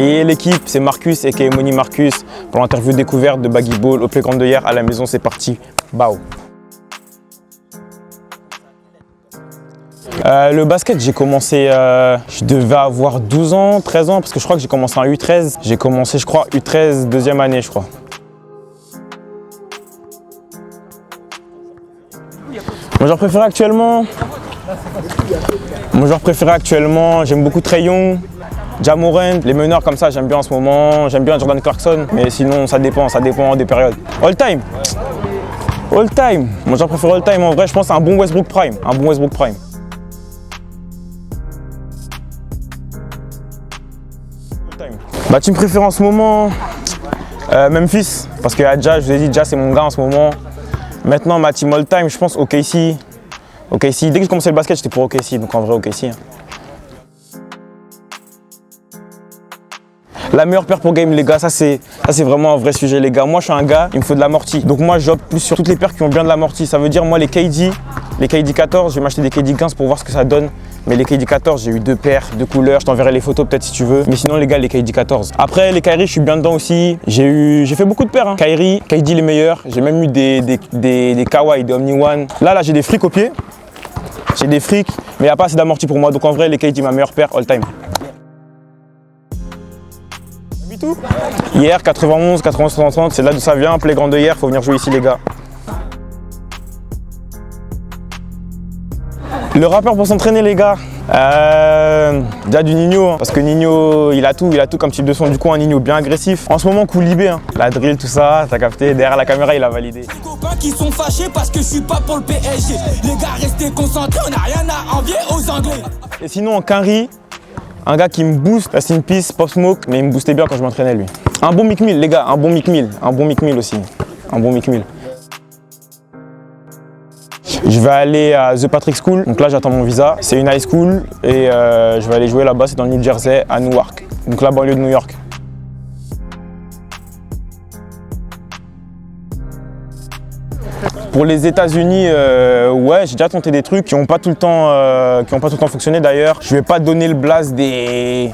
Et l'équipe, c'est Marcus et Moni Marcus pour l'interview découverte de Baggy Ball au Playground de hier. À la maison, c'est parti. Bao. Le basket, j'ai commencé, je devais avoir 12 ans, 13 ans, parce que je crois que j'ai commencé en U13. J'ai commencé, je crois, U13, deuxième année, je crois. Mon joueur préféré actuellement, j'aime beaucoup Trae Young, Ja Morant, les meneurs comme ça, j'aime bien en ce moment. J'aime bien Jordan Clarkson, mais sinon ça dépend des périodes. All time. Mon joueur préféré all time, en vrai, je pense à un bon Westbrook Prime. Ma team préférée en ce moment, Memphis, parce que Ja, je vous ai dit, Ja c'est mon gars en ce moment. Maintenant, ma team all time, je pense OKC. Dès que j'ai commencé le basket, j'étais pour OKC, donc en vrai OKC. La meilleure paire pour game, les gars, ça c'est vraiment un vrai sujet, les gars. Moi, je suis un gars, il me faut de l'amorti. Donc moi, j'opte plus sur toutes les paires qui ont bien de l'amorti. Ça veut dire, moi, les KD 14, je vais m'acheter des KD 15 pour voir ce que ça donne. Mais les KD 14, j'ai eu 2 paires, 2 couleurs. Je t'enverrai les photos peut-être si tu veux. Mais sinon, les gars, les KD 14. Après, les Kyrie, je suis bien dedans aussi. J'ai fait beaucoup de paires. Hein. Kyrie, KD les meilleurs. J'ai même eu des Kawhi, des Omni One. Là, j'ai des frics au pied. J'ai des frics, mais il n'y a pas assez d'amorti pour moi. Donc en vrai, les KD, ma meilleure paire all time. Hier, 91, 30, c'est là d'où ça vient. Playground de hier, faut venir jouer ici, les gars. Le rappeur pour s'entraîner, les gars. Déjà du Nino, hein, parce que Nino, il a tout comme type de son. Du coup, un Nino bien agressif. En ce moment, Koulibé, hein, la drill, tout ça, t'as capté. Derrière la caméra, il a validé. Les copains qui sont fâchés parce que je suis pas pour le PSG. Les gars, restez concentrés, on n'a rien à envier aux Anglais. Et sinon, en Quinry, un gars qui me booste, c'est une piste, Pop Smoke, mais il me boostait bien quand je m'entraînais, lui. Un bon Mick Mill, les gars, un bon Mick Mill aussi. Un bon Mick Mill. Je vais aller à The Patrick School, donc là j'attends mon visa. C'est une high school et je vais aller jouer là-bas, c'est dans le New Jersey, à Newark. Donc la banlieue de New York. Pour les États-Unis, ouais, j'ai déjà tenté des trucs qui n'ont pas tout le temps fonctionné d'ailleurs. Je vais pas donner le blast des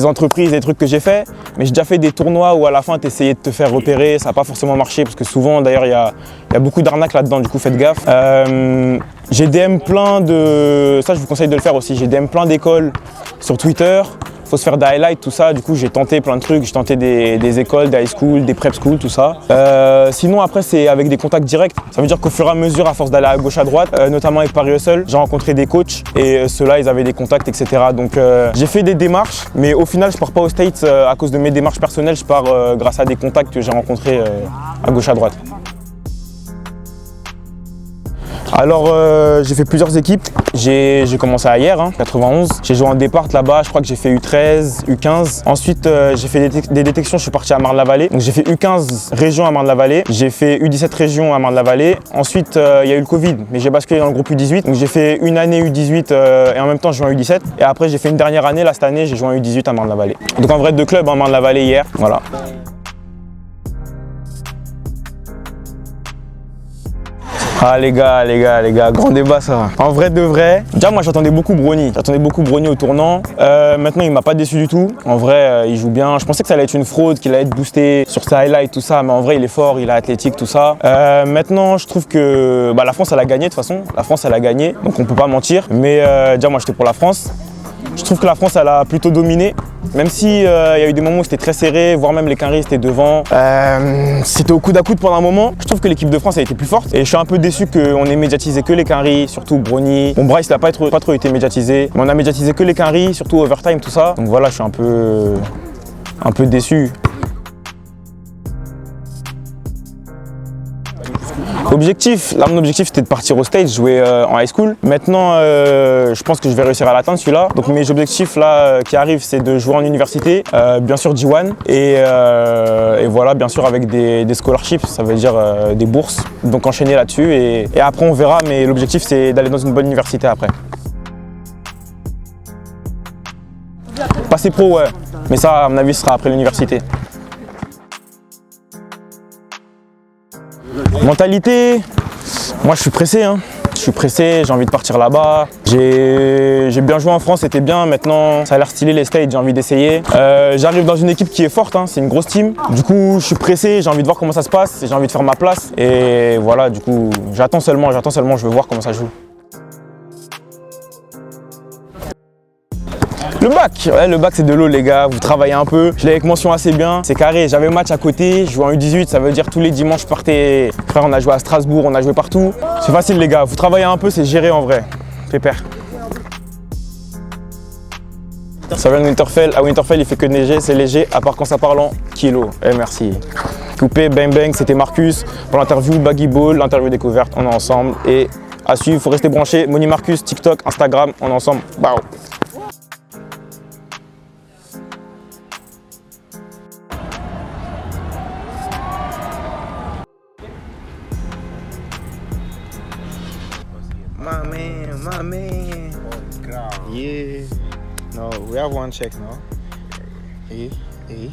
entreprises, des trucs que j'ai fait, mais j'ai déjà fait des tournois où à la fin tu essayais de te faire repérer, ça n'a pas forcément marché parce que souvent d'ailleurs il y a beaucoup d'arnaques là-dedans, du coup faites gaffe. J'ai DM plein de, ça je vous conseille de le faire aussi, j'ai DM plein d'écoles sur Twitter. Faut se faire des highlights, tout ça. Du coup, j'ai tenté plein de trucs. J'ai tenté des écoles, des high school, des prep school, tout ça. Sinon, après, c'est avec des contacts directs. Ça veut dire qu'au fur et à mesure, à force d'aller à gauche, à droite, notamment avec Paris Hustle, j'ai rencontré des coachs et ceux-là, ils avaient des contacts, etc. Donc, j'ai fait des démarches, mais au final, je pars pas aux States à cause de mes démarches personnelles. Je pars grâce à des contacts que j'ai rencontrés à gauche, à droite. Alors j'ai fait plusieurs équipes, j'ai commencé à hier, 91, j'ai joué en départ là-bas, je crois que j'ai fait U13, U15. Ensuite j'ai fait des détections, je suis parti à Marne-la-Vallée. Donc j'ai fait U15 région à Marne-la-Vallée, j'ai fait U17 région à Marne-la-Vallée. Ensuite il y a eu le Covid, mais j'ai basculé dans le groupe U18. Donc j'ai fait une année U18 et en même temps j'ai joué en U17. Et après j'ai fait une dernière année, là cette année j'ai joué en U18 à Marne-la-Vallée. Donc en vrai 2 clubs à Marne-la-Vallée hier, voilà. Ah les gars, grand débat ça. En vrai de vrai, déjà moi j'attendais beaucoup Bronny au tournant. Maintenant il m'a pas déçu du tout. En vrai il joue bien. Je pensais que ça allait être une fraude, qu'il allait être boosté sur ses highlights, tout ça, mais en vrai il est fort, il est athlétique, tout ça. Maintenant je trouve que la France elle a gagné de toute façon. La France elle a gagné, donc on peut pas mentir. Mais déjà moi j'étais pour la France. Je trouve que la France elle a plutôt dominé. Même si y a eu des moments où c'était très serré, voire même les Quinry étaient devant. C'était au coude à coude pendant un moment. Je trouve que l'équipe de France a été plus forte. Et je suis un peu déçu qu'on ait médiatisé que les Quinry, surtout Bronny. Bon, Bryce il n'a pas trop été médiatisé. Mais on a médiatisé que les Quinry, surtout overtime, tout ça. Donc voilà, je suis un peu déçu. Objectif, là mon objectif c'était de partir au States, jouer en high school. Maintenant je pense que je vais réussir à l'atteindre celui-là. Donc mes objectifs là qui arrivent c'est de jouer en université, bien sûr D1 et voilà bien sûr avec des scholarships, ça veut dire des bourses. Donc enchaîner là-dessus et après on verra, mais l'objectif c'est d'aller dans une bonne université après. Passer pro ouais, mais ça à mon avis ce sera après l'université. Mentalité, moi je suis pressé, Je suis pressé, j'ai envie de partir là-bas. J'ai bien joué en France, c'était bien. Maintenant, ça a l'air stylé les States, j'ai envie d'essayer. J'arrive dans une équipe qui est forte, hein, c'est une grosse team. Du coup, je suis pressé, j'ai envie de voir comment ça se passe, j'ai envie de faire ma place. Et voilà, du coup, j'attends seulement, je veux voir comment ça joue. Le bac c'est de l'eau les gars, vous travaillez un peu. Je l'ai avec mention assez bien, c'est carré. J'avais un match à côté, je joue en U18, ça veut dire tous les dimanches je partais. Frère, on a joué à Strasbourg, on a joué partout. C'est facile les gars, vous travaillez un peu, c'est géré en vrai. Pépère. Ça vient de Winterfell, à Winterfell il fait que neiger, c'est léger, à part quand ça parle en kilos. Eh merci. Coupé, bang bang, c'était Marcus. Pour l'interview Baggy Ball, l'interview découverte, on est ensemble. Et à suivre, faut rester branché. Moni Marcus, TikTok, Instagram, on est ensemble. Bao. My man. Yeah. No, we have one check now. Hey. Okay.